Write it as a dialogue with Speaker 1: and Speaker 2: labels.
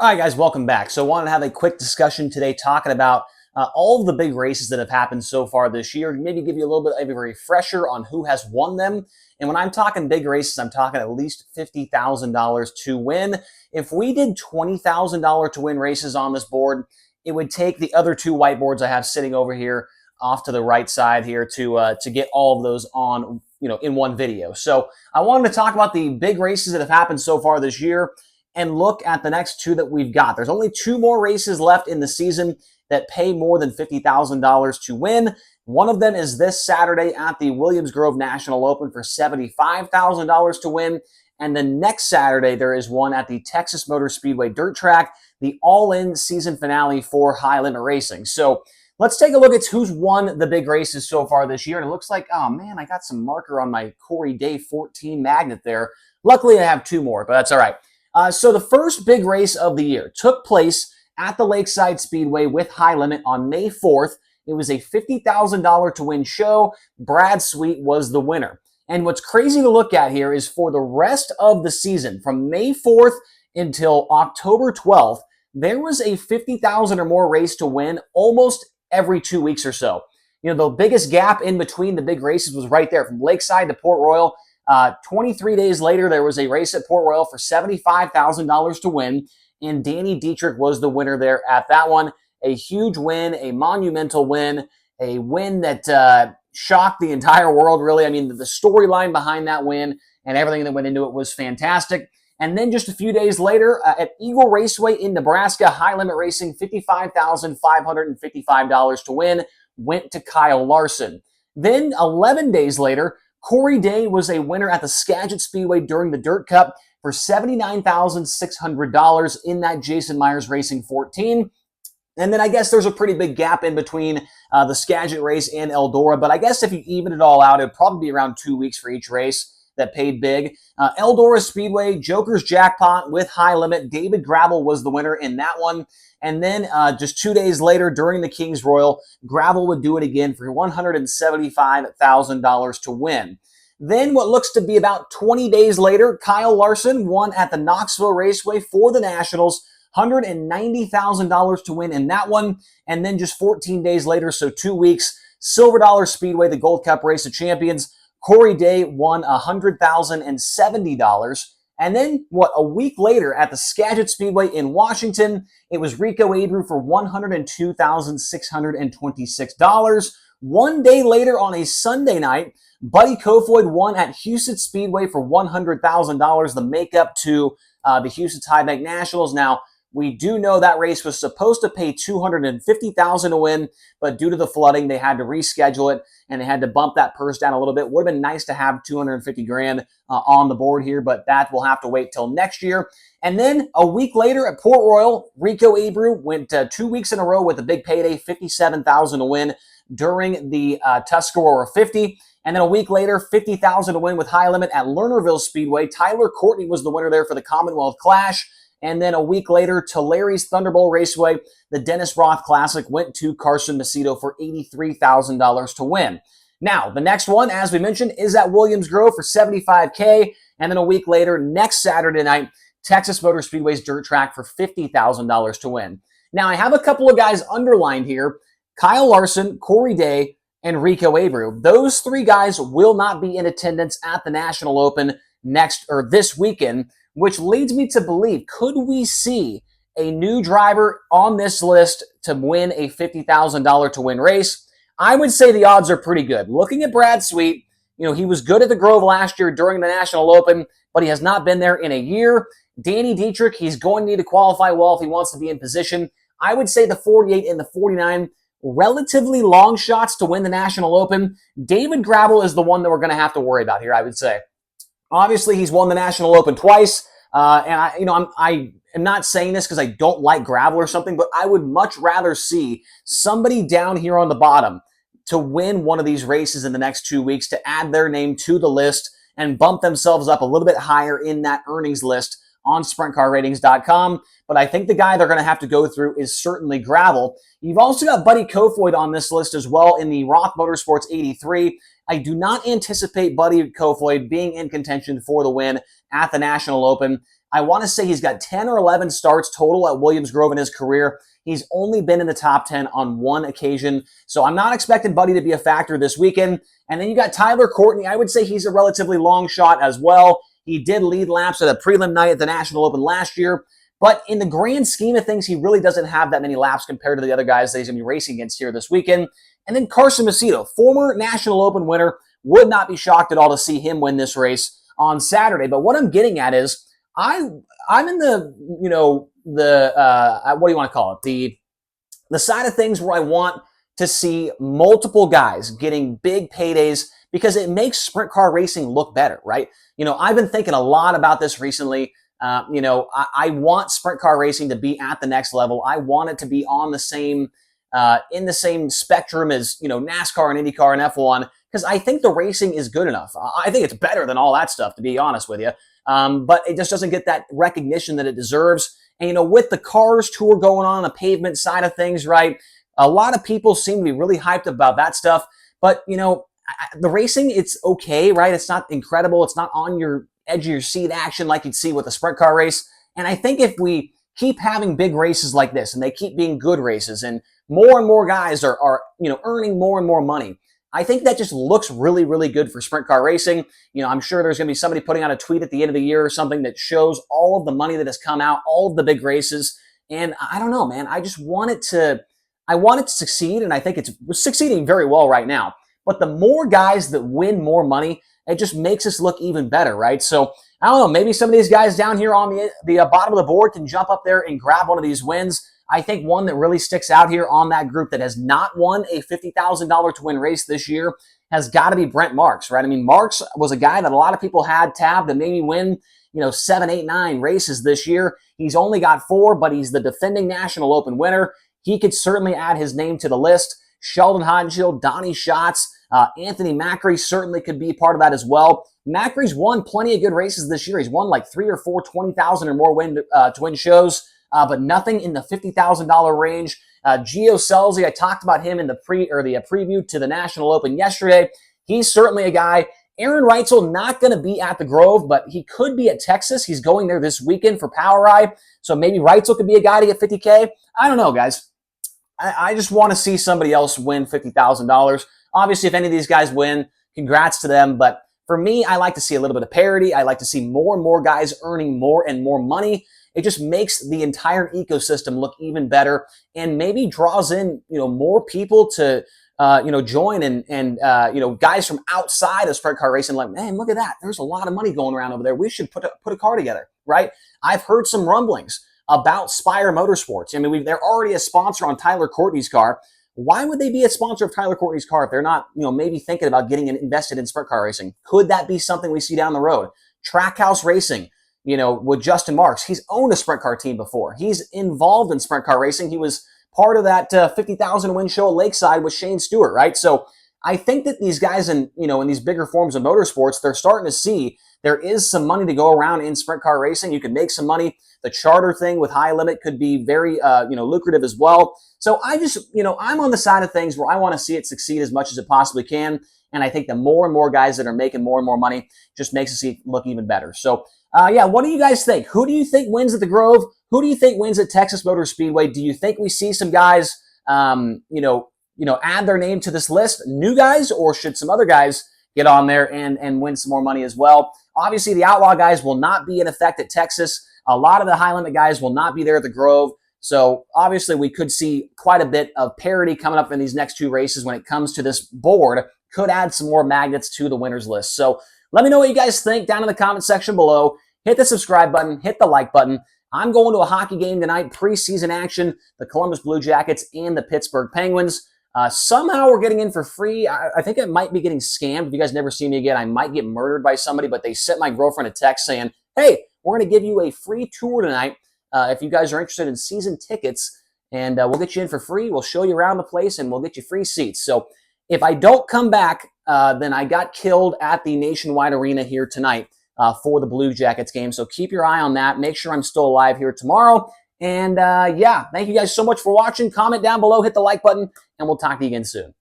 Speaker 1: All right, guys, welcome back. So, I wanted to have a quick discussion today talking about all of the big races that have happened so far this year. Maybe give you a little bit of a refresher on who has won them. And when I'm talking big races, I'm talking at least $50,000 to win. If we did $20,000 to win races on this board, it would take the other two whiteboards I have sitting over here off to the right side here to get all of those on in one video. So I wanted to talk about the big races that have happened so far this year and look at the next two that we've got. There's only two more races left in the season that pay more than $50,000 to win. One of them is this Saturday at the Williams Grove National Open for $75,000 to win. And the next Saturday, there is one at the Texas Motor Speedway Dirt Track, the all-in season finale for High Limit Racing. So let's take a look at who's won the big races so far this year. And it looks like, oh man, I got some marker on my Corey Day 14 magnet there. Luckily, I have two more, but that's all right. So the first big race of the year took place at the Lakeside Speedway with High Limit on May 4th. It was a $50,000 to win show. Brad Sweet was the winner. And what's crazy to look at here is for the rest of the season, from May 4th until October 12th, there was a $50,000 or more race to win almost every 2 weeks or so. The biggest gap in between the big races was right there from Lakeside to Port Royal. 23 days later, there was a race at Port Royal for $75,000 to win, and Danny Dietrich was the winner there at that one. A huge win, a monumental win, a win that shocked the entire world, really. I mean, the storyline behind that win and everything that went into it was fantastic. And then just a few days later, at Eagle Raceway in Nebraska, High Limit Racing, $55,555 to win, went to Kyle Larson. Then 11 days later, Corey Day was a winner at the Skagit Speedway during the Dirt Cup for $79,600 in that Jason Myers Racing 14. And then I guess there's a pretty big gap in between the Skagit race and Eldora, but I guess if you even it all out, it'd probably be around 2 weeks for each race that paid big. Eldora Speedway, Joker's Jackpot with High Limit. David Gravel was the winner in that one. And then just 2 days later, during the Kings Royal, Gravel would do it again for $175,000 to win. Then what looks to be about 20 days later, Kyle Larson won at the Knoxville Raceway for the Nationals, $190,000 to win in that one. And then just 14 days later, so 2 weeks, Silver Dollar Speedway, the Gold Cup Race of Champions, Corey Day won $100,070. And then, a week later at the Skagit Speedway in Washington, it was Rico Abreu for $102,626. 1 day later on a Sunday night, Buddy Kofoid won at Houston Speedway for $100,000, the makeup to the Houston High Bank Nationals. Now, we do know that race was supposed to pay $250,000 to win, but due to the flooding, they had to reschedule it and they had to bump that purse down a little bit. Would have been nice to have $250,000 on the board here, but that will have to wait till next year. And then a week later at Port Royal, Rico Abreu went 2 weeks in a row with a big payday, $57,000 to win during the Tuscarora 50. And then a week later, $50,000 to win with High Limit at Lernerville Speedway. Tyler Courtney was the winner there for the Commonwealth Clash. And then a week later, Tulare Thunderbolt Raceway, the Dennis Roth Classic, went to Carson Macedo for $83,000 to win. Now, the next one, as we mentioned, is at Williams Grove for $75,000. And then a week later, next Saturday night, Texas Motor Speedway's Dirt Track for $50,000 to win. Now, I have a couple of guys underlined here: Kyle Larson, Corey Day, and Rico Abreu. Those three guys will not be in attendance at the National Open this weekend, which leads me to believe, could we see a new driver on this list to win a $50,000 to win race? I would say the odds are pretty good. Looking at Brad Sweet, he was good at the Grove last year during the National Open, but he has not been there in a year. Danny Dietrich, he's going to need to qualify well if he wants to be in position. I would say the 48 and the 49, relatively long shots to win the National Open. David Gravel is the one that we're going to have to worry about here, I would say. Obviously, he's won the National Open twice, and I am not saying this because I don't like Gravel or something, but I would much rather see somebody down here on the bottom to win one of these races in the next 2 weeks, to add their name to the list and bump themselves up a little bit higher in that earnings list on SprintCarRatings.com. But I think the guy they're going to have to go through is certainly Gravel. You've also got Buddy Kofoid on this list as well in the Roth Motorsports 83. I do not anticipate Buddy Kofoid being in contention for the win at the National Open. I want to say he's got 10 or 11 starts total at Williams Grove in his career. He's only been in the top 10 on one occasion. So I'm not expecting Buddy to be a factor this weekend. And then you got Tyler Courtney. I would say he's a relatively long shot as well. He did lead laps at a prelim night at the National Open last year. But in the grand scheme of things, he really doesn't have that many laps compared to the other guys that he's going to be racing against here this weekend. And then Carson Macedo, former National Open winner, would not be shocked at all to see him win this race on Saturday. But what I'm getting at is I'm in the, what do you want to call it? The side of things where I want to see multiple guys getting big paydays because it makes sprint car racing look better, right? I've been thinking a lot about this recently. I want sprint car racing to be at the next level. I want it to be on the same, in the same spectrum as, NASCAR and IndyCar and F1, because I think the racing is good enough. I think it's better than all that stuff, to be honest with you. But it just doesn't get that recognition that it deserves. And, with the Cars Tour going on the pavement side of things, right, a lot of people seem to be really hyped about that stuff. But, the racing, it's okay, right? It's not incredible. It's not on your edge of your seat action like you'd see with a sprint car race. And I think if we keep having big races like this and they keep being good races and more guys are earning more and more money, I think that just looks really, really good for sprint car racing. I'm sure there's going to be somebody putting out a tweet at the end of the year or something that shows all of the money that has come out, all of the big races. And I don't know, man, I want it to succeed. And I think it's succeeding very well right now. But the more guys that win more money, it just makes us look even better, right? So I don't know, maybe some of these guys down here on the bottom of the board can jump up there and grab one of these wins. I think one that really sticks out here on that group that has not won a $50,000 to win race this year has got to be Brent Marks, right? I mean, Marks was a guy that a lot of people had tabbed to maybe win, 7, 8, 9 races this year. He's only got 4, but he's the defending National Open winner. He could certainly add his name to the list. Sheldon Haudenschild, Donnie Schatz, Anthony Macri certainly could be part of that as well. Macri's won plenty of good races this year. He's won like 3 or 4 $20,000 or more to win shows, but nothing in the $50,000 range. Gio Scelzi, I talked about him in the preview to the National Open yesterday. He's certainly a guy. Aaron Reitzel not going to be at the Grove, but he could be at Texas. He's going there this weekend for POWRi, so maybe Reitzel could be a guy to get $50K. I don't know, guys. I just want to see somebody else win $50,000. Obviously, if any of these guys win, congrats to them. But for me, I like to see a little bit of parity. I like to see more and more guys earning more and more money. It just makes the entire ecosystem look even better and maybe draws in, more people to, join and guys from outside of sprint car racing like, man, look at that. There's a lot of money going around over there. We should put a car together, right? I've heard some rumblings about Spire Motorsports. I mean, they're already a sponsor on Tyler Courtney's car. Why would they be a sponsor of Tyler Courtney's car if they're not, maybe thinking about getting invested in sprint car racing? Could that be something we see down the road? Trackhouse Racing, with Justin Marks. He's owned a sprint car team before. He's involved in sprint car racing. He was part of that 50,000 win show at Lakeside with Shane Stewart, right? So I think that these guys in these bigger forms of motorsports, they're starting to see there is some money to go around in sprint car racing. You can make some money. The charter thing with High Limit could be very, lucrative as well. So I just, I'm on the side of things where I want to see it succeed as much as it possibly can. And I think the more and more guys that are making more and more money just makes it look even better. So, what do you guys think? Who do you think wins at the Grove? Who do you think wins at Texas Motor Speedway? Do you think we see some guys, add their name to this list, new guys, or should some other guys get on there and win some more money as well? Obviously, the Outlaw guys will not be in effect at Texas. A lot of the High Limit guys will not be there at the Grove. So obviously, we could see quite a bit of parity coming up in these next 2 races when it comes to this board. Could add some more magnets to the winners list. So let me know what you guys think down in the comment section below. Hit the subscribe button, hit the like button. I'm going to a hockey game tonight, preseason action, the Columbus Blue Jackets and the Pittsburgh Penguins. Somehow we're getting in for free. I think I might be getting scammed. If you guys never see me again, I might get murdered by somebody, but they sent my girlfriend a text saying, hey, we're going to give you a free tour tonight if you guys are interested in season tickets, and we'll get you in for free. We'll show you around the place, and we'll get you free seats. So if I don't come back, then I got killed at the Nationwide Arena here tonight for the Blue Jackets game. So keep your eye on that. Make sure I'm still alive here tomorrow. And thank you guys so much for watching. Comment down below, hit the like button, and we'll talk to you again soon.